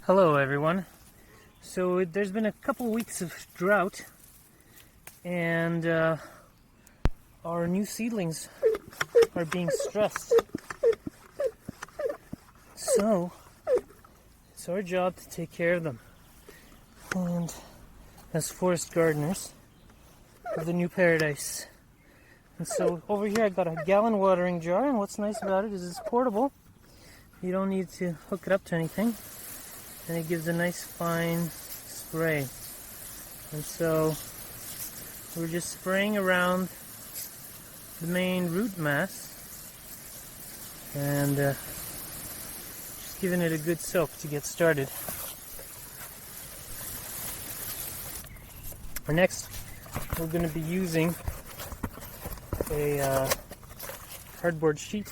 Hello everyone. So there's been a couple weeks of drought and our new seedlings are being stressed. So it's our job to take care of them. And as forest gardeners of the new paradise. And so over here I got a gallon watering jar, and what's nice about it is it's portable. You don't need to hook it up to anything. And it gives a nice fine spray. And so we're just spraying around the main root mass and just giving it a good soak to get started. Next, we're going to be using a cardboard sheet.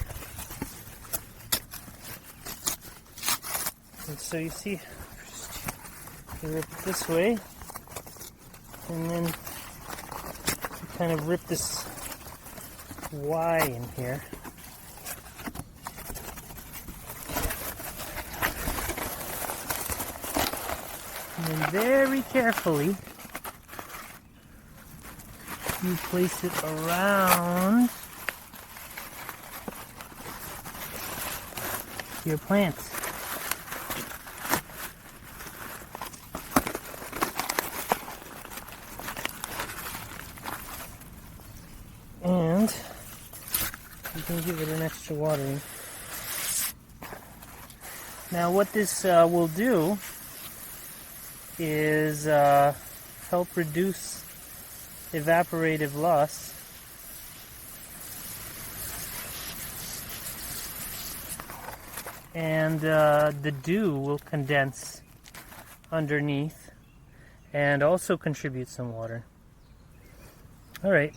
And so you see, you rip it this way, and then you kind of rip this Y in here. And then very carefully, you place it around your plants. And you can give it an extra watering. Now what this will do is help reduce evaporative loss and the dew will condense underneath and also contribute some water. Alright,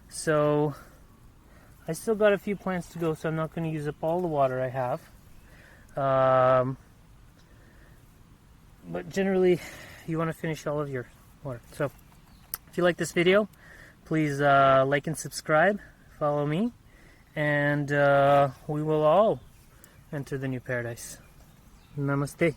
so I still got a few plants to go, so I'm not going to use up all the water I have. But generally you want to finish all of your water. So if you like this video, please like and subscribe, follow me, and we will all enter the new paradise. Namaste.